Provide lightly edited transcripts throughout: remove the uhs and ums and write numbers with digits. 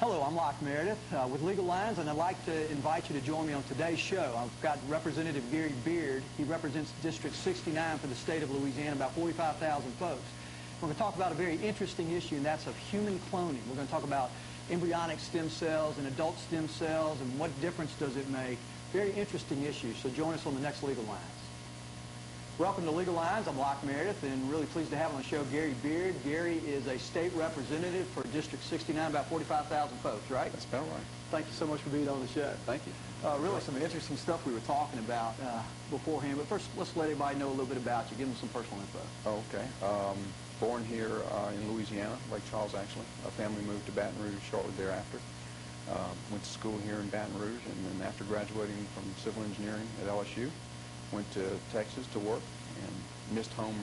Hello, I'm Locke Meredith with Legal Lines, and I'd like to invite you to join me on today's show. I've got Representative Gary Beard. He represents District 69 for the state of Louisiana, about 45,000 folks. We're going to talk about a very interesting issue, and that's of human cloning. We're going to talk about embryonic stem cells and adult stem cells and what difference does it make. Very interesting issue, so join us on the next Legal Lines. Welcome to Legal Lines. I'm Locke Meredith, and really pleased to have on the show Gary Beard. Gary is a state representative for District 69, about 45,000 folks, right? That's about right. Thank you so much for being on the show. Thank you. Really some interesting stuff we were talking about beforehand, but first let's let everybody know a little bit about you. Give them some personal info. Oh, okay. Born here in Louisiana, Lake Charles actually. Our family moved to Baton Rouge shortly thereafter. Went to school here in Baton Rouge, and then after graduating from civil engineering at LSU, went to Texas to work and missed home.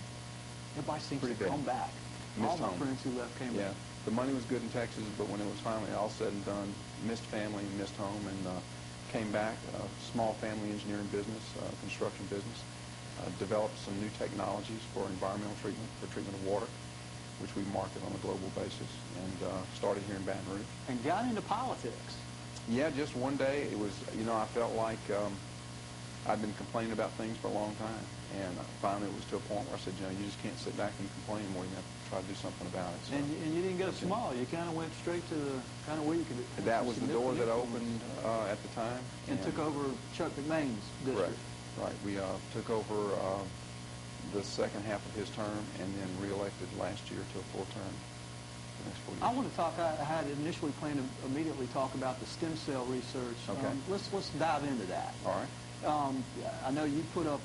Everybody seems to bad. come back. Missed All my home. friends who left came back. The money was good in Texas, but when it was finally all said and done, missed family, missed home, and came back. Small family engineering business, construction business. Developed some new technologies for environmental treatment, for treatment of water, which we market on a global basis, and started here in Baton Rouge. And got into politics. Yeah, just one day, it was, you know, I felt like I'd been complaining about things for a long time, and finally it was to a point where I said, you know, you just can't sit back and complain anymore. You have to try to do something about it. So, and you didn't go small. You kind of went straight to the kind of where you could. That was the door that opened at the time. And took over Chuck McMain's district. Right. We took over the second half of his term, and then reelected last year to a full term. The next 4 years. I want to talk. I had initially planned to immediately talk about the stem cell research. Okay. Let's dive into that. All right. I know you put up,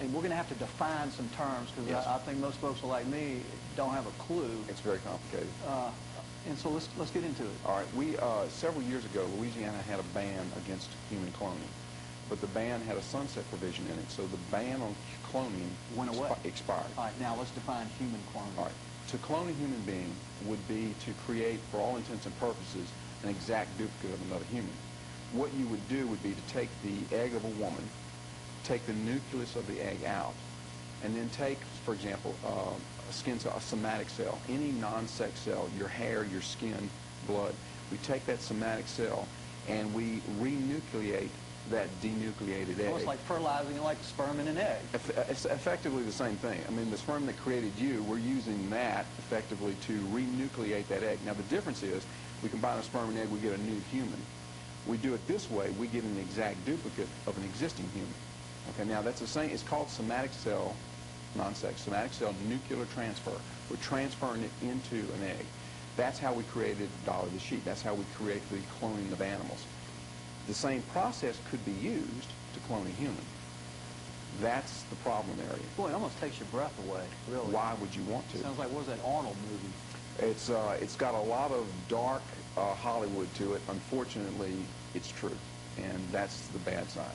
and we're going to have to define some terms because Yes. I think most folks like me don't have a clue. It's very complicated. And so let's get into it. All right. We several years ago, Louisiana had a ban against human cloning, but the ban had a sunset provision in it, so the ban on cloning Went away. Expired. All right, now let's define human cloning. All right. To clone a human being would be to create, for all intents and purposes, an exact duplicate of another human. What you would do would be to take the egg of a woman, take the nucleus of the egg out, and then take, for example, a skin cell, a somatic cell, any non-sex cell, your hair, your skin, blood. We take that somatic cell and we renucleate that denucleated egg. Almost like fertilizing it like sperm in an egg. It's effectively the same thing. I mean, the sperm that created you, we're using that effectively to renucleate that egg. Now, the difference is we combine a sperm and egg, we get a new human. We do it this way, we get an exact duplicate of an existing human. Okay, now that's the same, it's called somatic cell, non-sex, somatic cell nuclear transfer. We're transferring it into an egg. That's how we created Dolly the sheep. That's how we create the cloning of animals. The same process could be used to clone a human. That's the problem area. Boy, it almost takes your breath away, really. Why would you want to? Sounds like, what was that Arnold movie? It's got a lot of dark Hollywood to it. Unfortunately, it's true, and that's the bad side.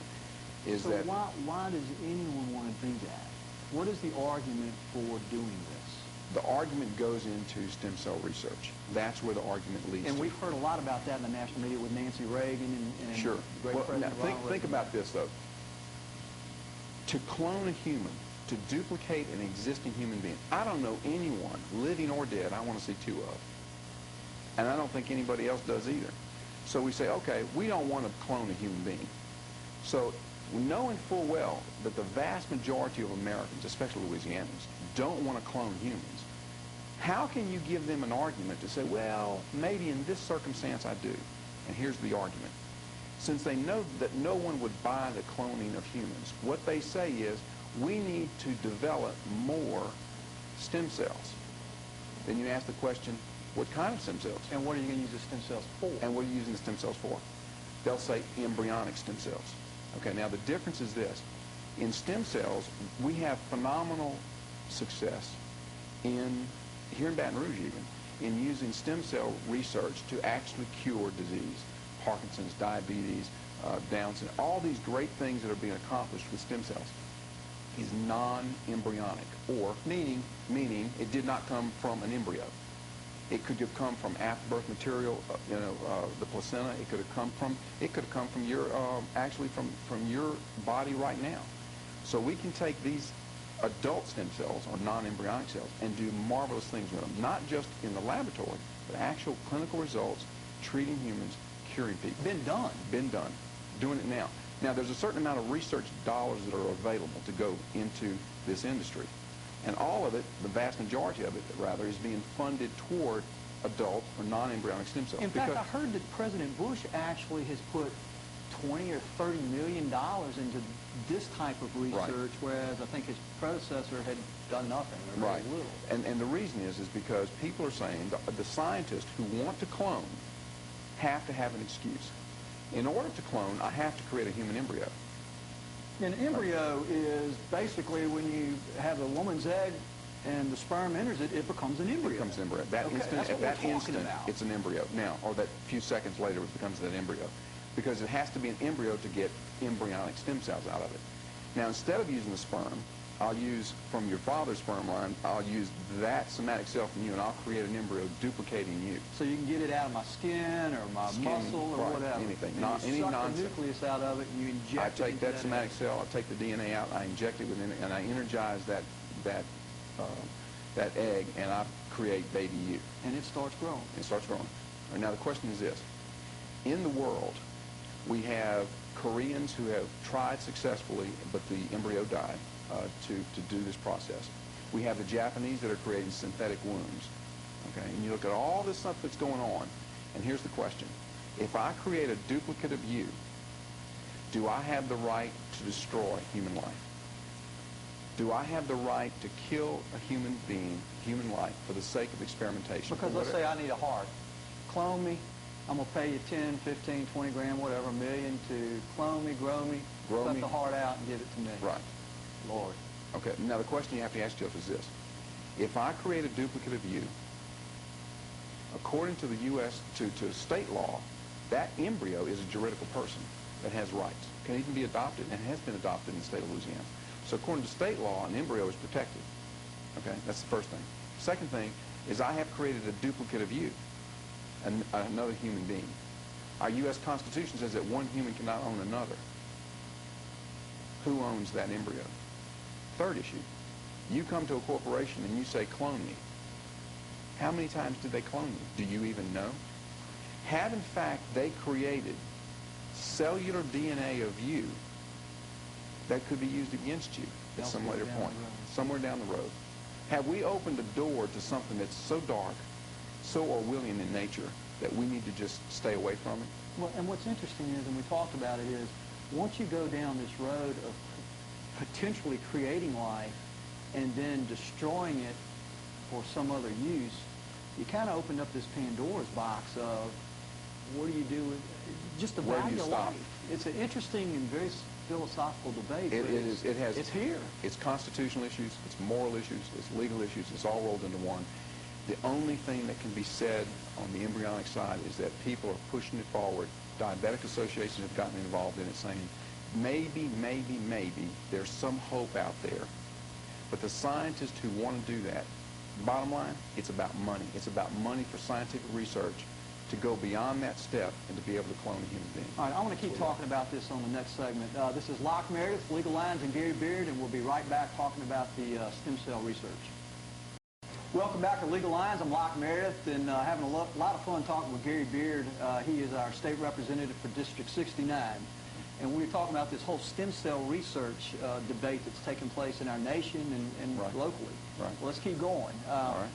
So why does anyone want to do that? What is the argument for doing this? The argument goes into stem cell research. That's where the argument leads And to. we've heard a lot about that in the national media with Nancy Reagan and Sure. great Well, now President Ronald think Reagan. about this, though. To clone a human, to duplicate an existing human being, I don't know anyone, living or dead, I want to see two of. And I don't think anybody else does either. So we say, okay, we don't want to clone a human being. So knowing full well that the vast majority of Americans, especially Louisianans, don't want to clone humans, how can you give them an argument to say, well, maybe in this circumstance I do? And here's the argument. Since they know that no one would buy the cloning of humans, what they say is, we need to develop more stem cells. Then you ask the question, what kind of stem cells? And what are you going to use the stem cells for? And what are you using the stem cells for? They'll say embryonic stem cells. Okay, now the difference is this. In stem cells, we have phenomenal success here in Baton Rouge even, in using stem cell research to actually cure disease. Parkinson's, diabetes, Down syndrome, all these great things that are being accomplished with stem cells is non-embryonic, or meaning it did not come from an embryo. It could have come from after-birth material, the placenta. It could have come from your actually from your body right now. So we can take these adult stem cells or non-embryonic cells and do marvelous things with them, not just in the laboratory, but actual clinical results treating humans, curing people. Been done. Been done. Doing it now. Now, there's a certain amount of research dollars that are available to go into this industry. And all of it, the vast majority of it, rather, is being funded toward adult or non-embryonic stem cells. In fact, I heard that President Bush actually has put $20 or $30 million into this type of research, whereas I think his predecessor had done nothing, or very little. And the reason is because people are saying the scientists who want to clone have to have an excuse. In order to clone, I have to create a human embryo. An embryo is basically when you have a woman's egg and the sperm enters it, it becomes an embryo. It becomes an embryo. At that instant, it's an embryo. Now, or that few seconds later, it becomes that embryo. Because it has to be an embryo to get embryonic stem cells out of it. Now, instead of using the sperm, I'll use from your father's sperm line, I'll use that somatic cell from you, and I'll create an embryo duplicating you. So you can get it out of my skin or my muscle or whatever. Anything. And any you suck nonsense. the nucleus out of it and you inject it. I take that somatic cell, I take the DNA out, I inject it within it, and I energize that egg, and I create baby you. And it starts growing. It starts growing. Right, now the question is this. In the world, we have Koreans who have tried successfully, but the embryo died to do this process. We have the Japanese that are creating synthetic wombs. Okay, and you look at all this stuff that's going on, and here's the question. If I create a duplicate of you, do I have the right to destroy human life? Do I have the right to kill a human being, human life, for the sake of experimentation? Because let's say I need a heart. Clone me. I'm going to pay you 10, 15, 20 grand, whatever, $1 million to clone me, cut the heart out and give it to me. Right. Lord. Okay, now the question you have to ask yourself is this. If I create a duplicate of you, according to the U.S., to state law, that embryo is a juridical person that has rights, can even be adopted, and has been adopted in the state of Louisiana. So according to state law, an embryo is protected. Okay, that's the first thing. Second thing is I have created a duplicate of you, another human being. Our U.S. Constitution says that one human cannot own another. Who owns that embryo? Third issue. You come to a corporation and you say, clone me. How many times did they clone you? Do you even know? Have, in fact, they created cellular DNA of you that could be used against you at some later point, somewhere down the road? Have we opened a door to something that's so dark, so Orwellian in nature, that we need to just stay away from it? Well, and what's interesting is, and we talked about it, is once you go down this road of potentially creating life and then destroying it for some other use, you kind of opened up this Pandora's box of what do you do with just the value of life. It's an interesting and very philosophical debate. It's here. It's constitutional issues, it's moral issues, it's legal issues, it's all rolled into one. The only thing that can be said on the embryonic side is that people are pushing it forward. Diabetic associations have gotten involved in it, saying maybe there's some hope out there. But the scientists who want to do that, bottom line, it's about money. It's about money for scientific research to go beyond that step and to be able to clone a human being. All right, I want to keep talking about this on the next segment. This is Locke Meredith, Legal Lines, and Gary Beard, and we'll be right back talking about the stem cell research. Welcome back to Legal Lines. I'm Locke Meredith, and having a lot of fun talking with Gary Beard. He is our state representative for District 69. And we were talking about this whole stem cell research debate that's taking place in our nation and locally. Right. Well, let's keep going. All right.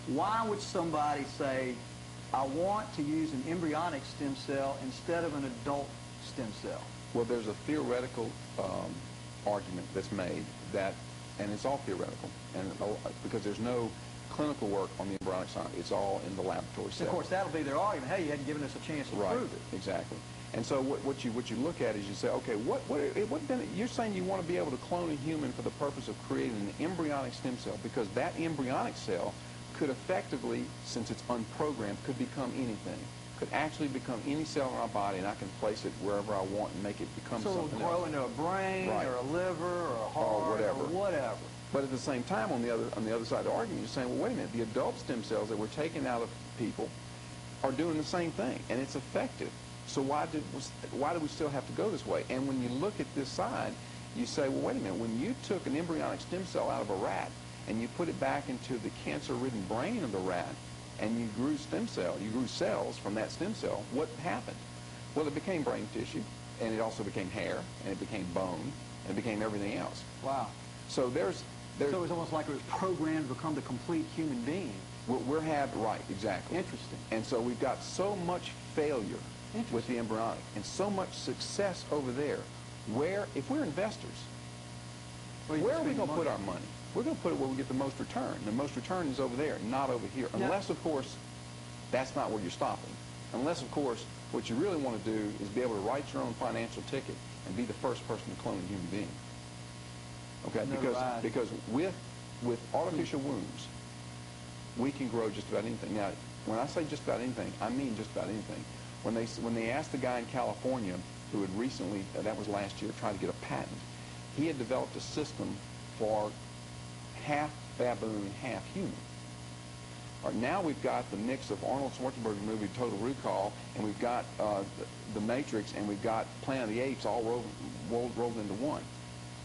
Why would somebody say, I want to use an embryonic stem cell instead of an adult stem cell? Well, there's a theoretical argument that's made that, and it's all theoretical, and because there's no clinical work on the embryonic side. It's all in the laboratory setting. Of course, that'll be their argument. Hey, you hadn't given us a chance to prove it. Exactly. And so what you look at is you say, okay, you're saying you want to be able to clone a human for the purpose of creating an embryonic stem cell, because that embryonic cell could effectively, since it's unprogrammed, could become anything. Could actually become any cell in our body, and I can place it wherever I want and make it become something else. So it'll grow into a brain or a liver or a heart or whatever. But at the same time, on the other side of the argument, you're saying, well, wait a minute, the adult stem cells that we're taking out of people are doing the same thing, and it's effective. So why do we still have to go this way? And when you look at this side, you say, well, wait a minute, when you took an embryonic stem cell out of a rat and you put it back into the cancer-ridden brain of the rat, and you grew cells from that stem cell, what happened? Well, it became brain tissue, and it also became hair, and it became bone, and it became everything else. Wow. So so it was almost like it was programmed to become the complete human being. Right, exactly. Interesting. And so we've got so much failure with the embryonic and so much success over there, where, if we're investors, where are we going to put our money? We're going to put it where we get the most return. The most return is over there, not over here. Unless, of course, that's not where you're stopping. Unless, of course, what you really want to do is be able to write your own financial ticket and be the first person to clone a human being. Okay? Because with artificial wombs, we can grow just about anything. Now, when I say just about anything, I mean just about anything. When they asked the guy in California who had recently, that was last year, tried to get a patent, he had developed a system for half baboon, half human. All right, now we've got the mix of Arnold Schwarzenegger's movie Total Recall, and we've got The Matrix, and we've got Planet of the Apes all rolled into one.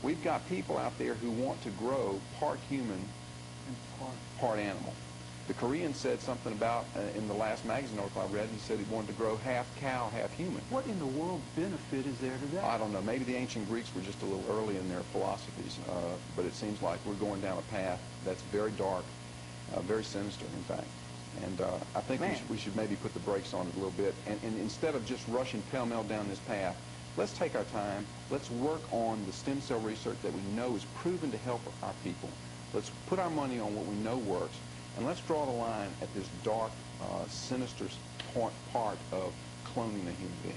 We've got people out there who want to grow part human and part animal. The Korean said something about, in the last magazine article I read, he said he wanted to grow half cow, half human. What in the world benefit is there to that? I don't know. Maybe the ancient Greeks were just a little early in their philosophies, but it seems like we're going down a path that's very dark, very sinister, in fact. And I think we should maybe put the brakes on it a little bit. And instead of just rushing pell-mell down this path, let's take our time. Let's work on the stem cell research that we know is proven to help our people. Let's put our money on what we know works. And let's draw the line at this dark, sinister part of cloning a human being.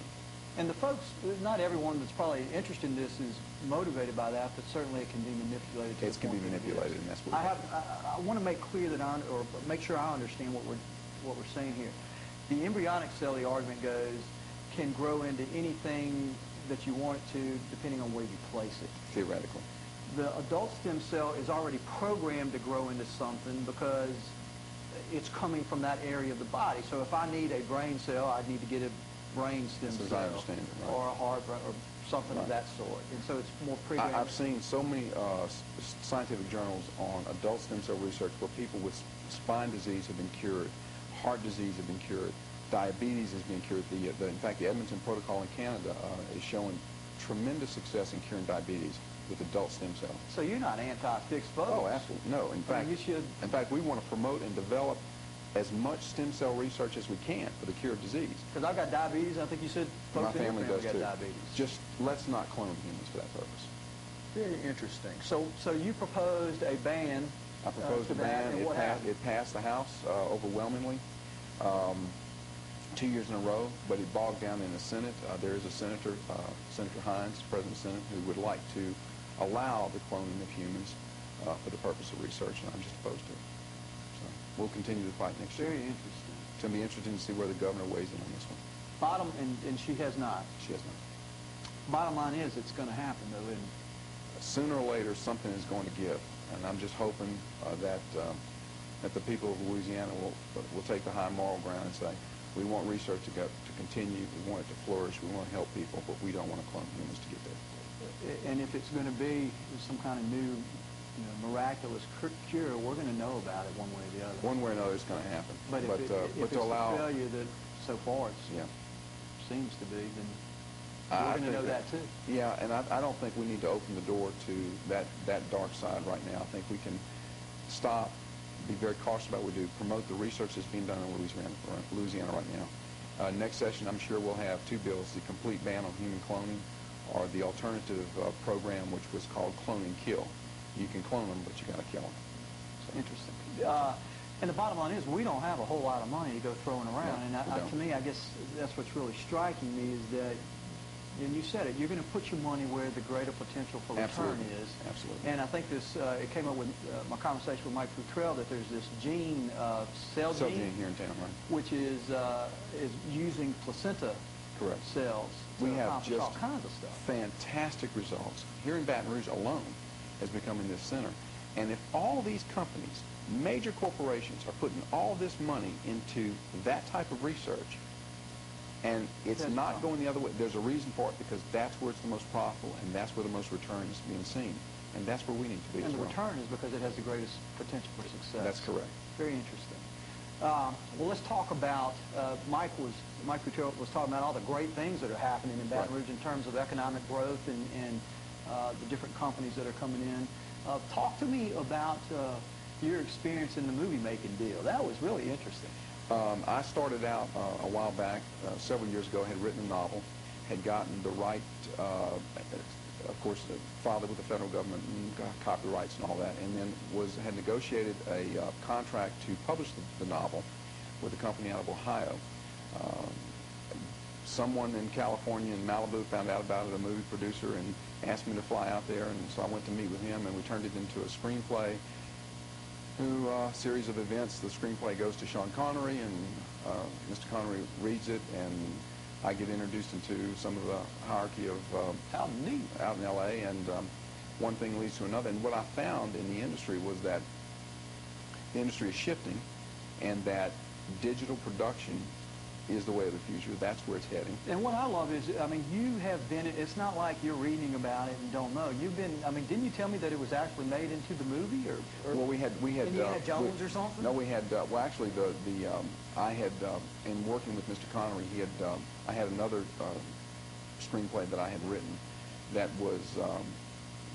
And the folks, not everyone that's probably interested in this is motivated by that, but certainly it can be manipulated. It can be manipulated, and that's what I want to make clear that or make sure I understand what we're saying here. The embryonic cell, the argument goes, can grow into anything that you want it to, depending on where you place it. Theoretically. The adult stem cell is already programmed to grow into something because it's coming from that area of the body. So if I need a brain cell, I need to get a brain stem cell. As I understand it, right. Or a heart, or something of that sort. And so it's more programmed. I've seen so many scientific journals on adult stem cell research where people with spine disease have been cured, heart disease have been cured, diabetes has been cured. In fact, the Edmonton Protocol in Canada is showing tremendous success in curing diabetes with adult stem cells. So you're not anti-fixed folks? Oh, absolutely. No. In fact, we want to promote and develop as much stem cell research as we can for the cure of disease. Because I've got diabetes. I think you said folks my family does got too. Diabetes. Just let's not clone humans for that purpose. Very interesting. So you proposed a ban. I proposed a ban. It passed the House overwhelmingly. 2 years in a row, but it bogged down in the Senate. There is a senator, Senator Hines, President of the Senate, who would like to allow the cloning of humans for the purpose of research, and I'm just opposed to it. So we'll continue the fight next year. Very interesting. It's going to be interesting to see where the governor weighs in on this one. And she has not. She has not. Bottom line is it's going to happen, though, isn't it? Sooner or later, something is going to give, and I'm just hoping that the people of Louisiana will take the high moral ground and say, we want research to continue, we want it to flourish, we want to help people, but we don't want to clone humans to get there. And if it's going to be some kind of new, miraculous cure, we're going to know about it one way or the other. One way or another, it's going to happen. But if it's a failure that so far it seems to be, then we're going to know that too. Yeah, and I don't think we need to open the door to that dark side right now. I think we can stop, be very cautious about what we do, promote the research that's being done in Louisiana right now. Next session, I'm sure we'll have two bills, the complete ban on human cloning or the alternative program, which was called Clone and Kill. You can clone them, but you got to kill them. So. Interesting. And the bottom line is we don't have a whole lot of money to go throwing around. Yeah, and to me, I guess that's what's really striking me is that, and you said it, you're going to put your money where the greater potential for return is. Absolutely. And I think this, it came up with my conversation with Mike Futrell that there's this gene, cell gene here in town, right? Which is using placenta cells to accomplish all kinds of stuff. Fantastic results. Here in Baton Rouge alone has become in this center. And if all these companies, major corporations, are putting all this money into that type of research, and it's not going the other way, there's a reason for it, because that's where it's the most profitable, and that's where the most return is being seen. And that's where we need to be as well. And the return is because it has the greatest potential for success. That's correct. Very interesting. Well, let's talk about, Mike Gutierrez was talking about all the great things that are happening in Baton Rouge in terms of economic growth and the different companies that are coming in. Talk to me about your experience in the movie-making deal. That was really interesting. I started out a while back, several years ago, had written a novel, had gotten the right, of course, filed it with the federal government and got copyrights and all that, and then had negotiated a contract to publish the novel with a company out of Ohio. Someone in California, in Malibu, found out about it, a movie producer, and asked me to fly out there, and so I went to meet with him, and we turned it into a screenplay. Through a series of events, the screenplay goes to Sean Connery, and Mr. Connery reads it, and I get introduced into some of the hierarchy of how neat out in L.A., and one thing leads to another. And what I found in the industry was that the industry is shifting, and that digital production is the way of the future. That's where it's heading. And what I love is, I mean, you have been, it's not like you're reading about it and don't know. You've been, I mean, didn't you tell me that it was actually made into the movie? Or well, we had Indiana Jones or something? No, we had, well, actually, I had, in working with Mr. Connery, he had, I had another screenplay that I had written that was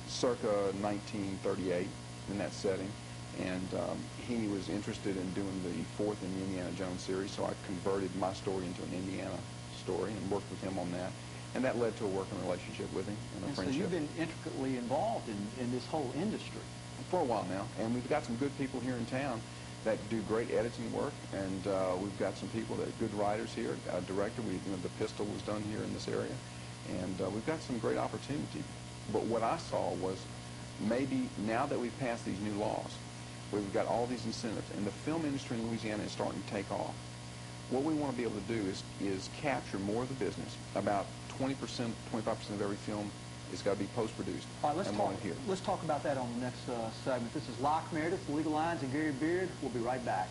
circa 1938 in that setting. And he was interested in doing the fourth in the Indiana Jones series, so I converted my story into an Indiana story and worked with him on that. And that led to a working relationship with him and a friendship. So you've been intricately involved in this whole industry. For a while now. And we've got some good people here in town that do great editing work. And we've got some people that are good writers here. A director, The Pistol was done here in this area. And we've got some great opportunity. But what I saw was maybe now that we've passed these new laws, we've got all these incentives, and the film industry in Louisiana is starting to take off. What we want to be able to do is capture more of the business. About 20%, 25% of every film has got to be post-produced. All right, let's talk about that on the next segment. This is Locke Meredith, Legal Lines, and Gary Beard. We'll be right back.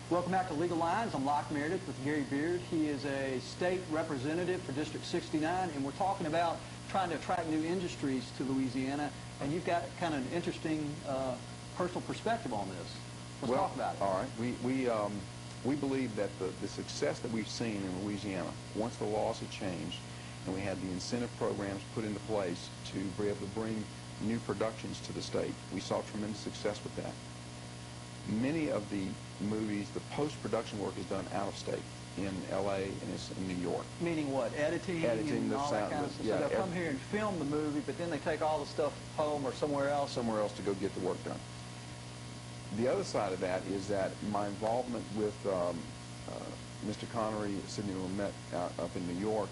Welcome back to Legal Lines. I'm Locke Meredith with Gary Beard. He is a state representative for District 69, and we're talking about trying to attract new industries to Louisiana, and you've got kind of an interesting personal perspective on this. Let's talk about it. All right. We believe that the success that we've seen in Louisiana, once the laws had changed and we had the incentive programs put into place to be able to bring new productions to the state, we saw tremendous success with that. Many of the movies, the post-production work is done out of state, in L.A. and it's in New York. Meaning what? Editing and all that kind of stuff? Yeah, so they'll come here and film the movie, but then they take all the stuff home or somewhere else? Somewhere else to go get the work done. The other side of that is that my involvement with Mr. Connery, Sidney Lumet up in New York,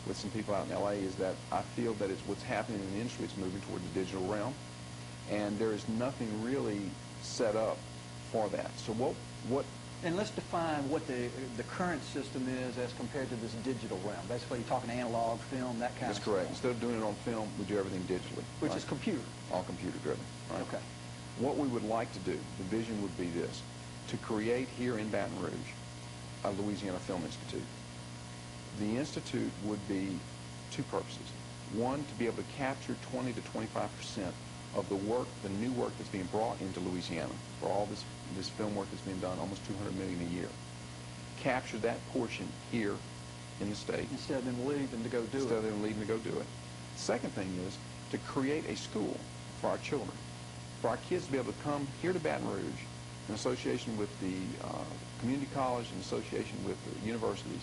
with some people out in L.A., is that I feel that it's what's happening in the industry. It's moving toward the digital realm, and there is nothing really set up for that. So what? And let's define what the current system is as compared to this digital realm. Basically, you're talking analog, film, that kind of stuff. That's correct. Instead of doing it on film, we do everything digitally. Which is computer. All computer-driven. Right? Okay. What we would like to do, the vision would be this, to create here in Baton Rouge a Louisiana Film Institute. The institute would be two purposes. One, to be able to capture 20 to 25% of the work, the new work that's being brought into Louisiana, for all this film work that's being done, almost $200 million a year. Capture that portion here in the state. Instead of them leaving to go do it. Second thing is to create a school for our children, for our kids to be able to come here to Baton Rouge in association with the community college, in association with the universities,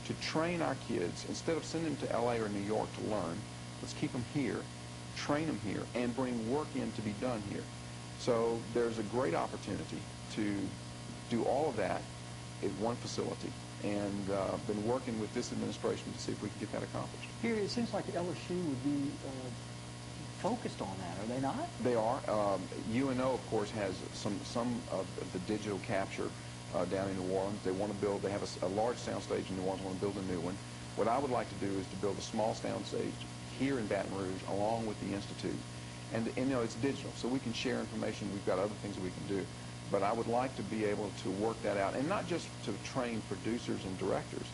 to train our kids. Instead of sending them to L.A. or New York to learn, let's keep them here, train them here, and bring work in to be done here. So there's a great opportunity to do all of that at one facility, and been working with this administration to see if we can get that accomplished. Here, it seems like LSU would be focused on that, are they not? They are. UNO, of course, has some of the digital capture down in New Orleans. They want to build, they have a large soundstage in New Orleans, want to build a new one. What I would like to do is to build a small soundstage here in Baton Rouge along with the Institute. And you know, it's digital, so we can share information. We've got other things that we can do. But I would like to be able to work that out, and not just to train producers and directors,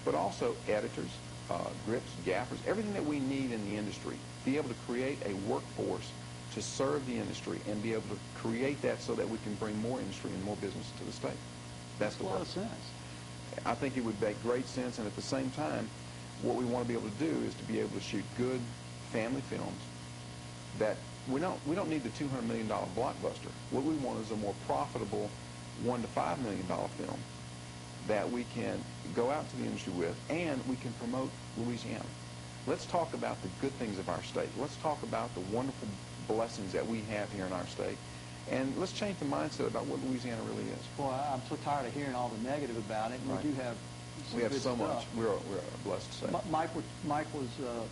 but also editors, grips, gaffers, everything that we need in the industry. Be able to create a workforce to serve the industry and be able to create that so that we can bring more industry and more business to the state. That's the a lot of purpose. sense. I think it would make great sense, and at the same time, what we want to be able to do is to be able to shoot good family films that we don't need the $200 million blockbuster. What we want is a more profitable $1 to $5 million film that we can go out to the industry with, and we can promote Louisiana. Let's talk about the good things of our state. Let's talk about the wonderful blessings that we have here in our state. And let's change the mindset about what Louisiana really is. Boy, I'm so tired of hearing all the negative about it. Right. We do have some We have good so stuff. much. We're blessed to say. Mike was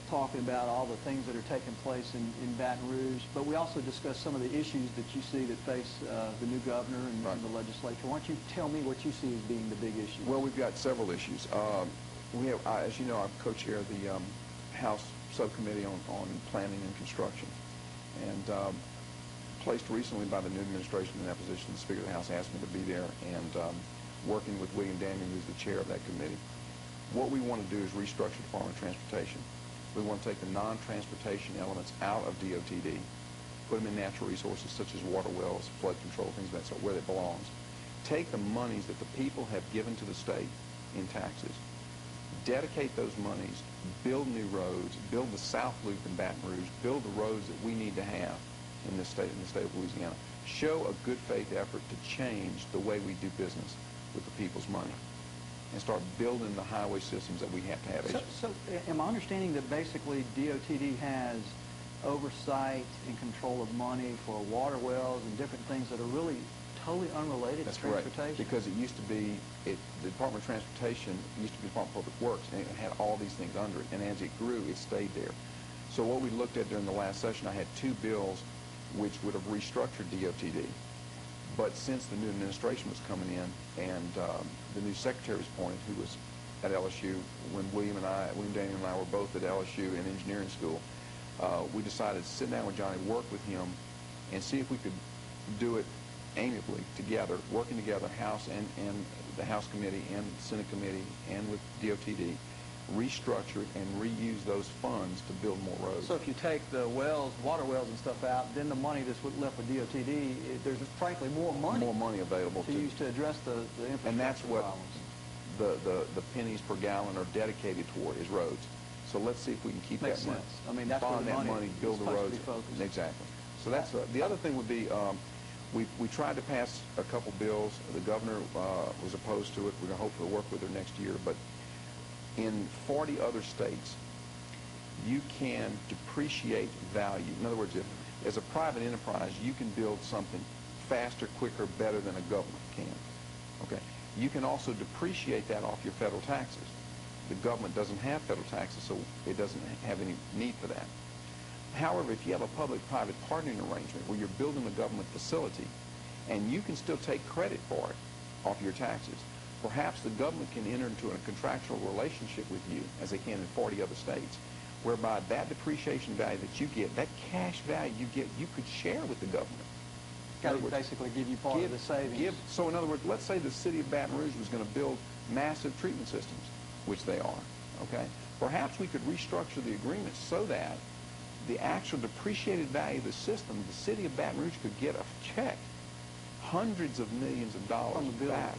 talking about all the things that are taking place in Baton Rouge, but we also discussed some of the issues that you see that face the new governor and, Right. and the legislature. Why don't you tell me what you see as being the big issues? Well, we've got several issues. We have, as you know, I co-chair the House Subcommittee on Planning and Construction. And placed recently by the new administration in that position, the Speaker of the House asked me to be there, and working with William Daniel, who's the chair of that committee. What we want to do is restructure the Department of Transportation. We want to take the non-transportation elements out of DOTD, put them in natural resources such as water wells, flood control, things of that sort, where it belongs. Take the monies that the people have given to the state in taxes, dedicate those monies, build new roads, build the South Loop in Baton Rouge, build the roads that we need to have in the state of Louisiana. Show a good faith effort to change the way we do business with the people's money and start building the highway systems that we have to have. So am I understanding that basically DOTD has oversight and control of money for water wells and different things that are really totally unrelated That's to transportation? correct, because it used to be, the Department of Transportation used to be the Department of Public Works, and it had all these things under it, and as it grew, it stayed there. So what we looked at during the last session, I had two bills which would have restructured DOTD. But since the new administration was coming in and the new secretary was appointed, who was at LSU, when William Daniel and I were both at LSU in engineering school, we decided to sit down with Johnny, work with him, and see if we could do it amiably together, working together, House and the House Committee and the Senate Committee and with DOTD, restructure it and reuse those funds to build more roads. So if you take the wells, water wells and stuff out, then the money that's left with DOTD, there's frankly more money. More money available to use to address the infrastructure and that's what problems. the pennies per gallon are dedicated toward, is roads. So let's see if we can keep Makes that money. sense. I mean, that's where Bond the that money, build is the supposed roads. to be focused. Exactly. So that's the other thing would be we tried to pass a couple bills. The governor was opposed to it. We're going to hopefully work with her next year. But in 40 other states, you can depreciate value. In other words, if as a private enterprise, you can build something faster, quicker, better than a government can. Okay. You can also depreciate that off your federal taxes. The government doesn't have federal taxes, so it doesn't have any need for that. However, if you have a public-private partnering arrangement where you're building a government facility and you can still take credit for it off your taxes, perhaps the government can enter into a contractual relationship with you, as they can in 40 other states, whereby that depreciation value that you get, that cash value you get, you could share with the government. Got to basically give you part of the savings. So in other words, let's say the city of Baton Rouge was going to build massive treatment systems, which they are, okay? Perhaps we could restructure the agreement so that the actual depreciated value of the system, the city of Baton Rouge could get a check, hundreds of millions of dollars back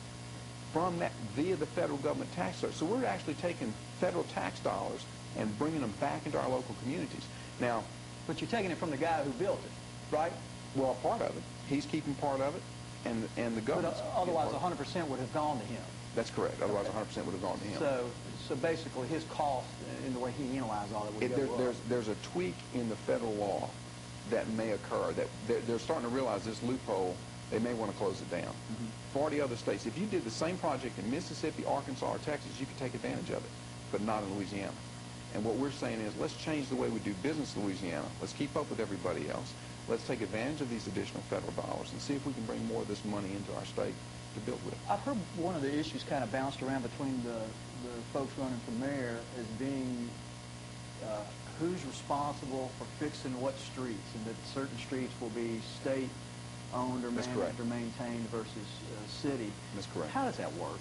from that via the federal government tax service. So we're actually taking federal tax dollars and bringing them back into our local communities. Now, but you're taking it from the guy who built it, right? Well, part of it. He's keeping part of it, and the government. But otherwise, 100% would have gone to him. That's correct. Otherwise, 100% would have gone to him. So basically, his cost in the way he analyzed all that would go up. There's a tweak in the federal law that may occur. That they're starting to realize this loophole. They may want to close it down. 40 other states. If you did the same project in Mississippi, Arkansas, or Texas, you could take advantage of it, but not in Louisiana. And what we're saying is, let's change the way we do business in Louisiana. Let's keep up with everybody else. Let's take advantage of these additional federal dollars and see if we can bring more of this money into our state to build with. I've heard one of the issues kind of bounced around between the folks running for mayor as being who's responsible for fixing what streets, and that certain streets will be state-owned or managed or maintained versus city. That's correct. How does that work?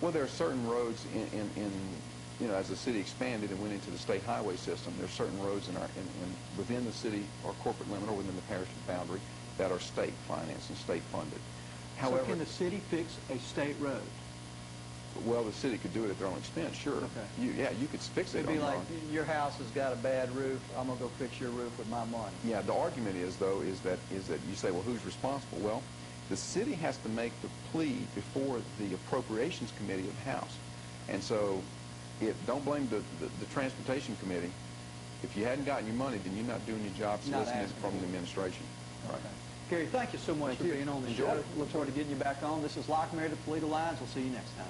Well, there are certain roads in you know, as the city expanded and went into the state highway system, there's certain roads within the city or corporate limit or within the parish boundary that are state financed and state funded. However, so can the city fix a state road? well, the city could do it at their own expense, sure. Okay. You could fix it It'd on be your like, own. your house has got a bad roof, I'm going to go fix your roof with my money. Yeah, the argument is, though, is that you say, well, who's responsible? Well, the city has to make the plea before the Appropriations Committee of the House. And so, don't blame the Transportation Committee. If you hadn't gotten your money, then you're not doing your job soliciting it from the administration. Right. Gary, thank you so much for being on the show. Look forward to getting you back on. This is Locke Meredith, Legal Lines. We'll see you next time.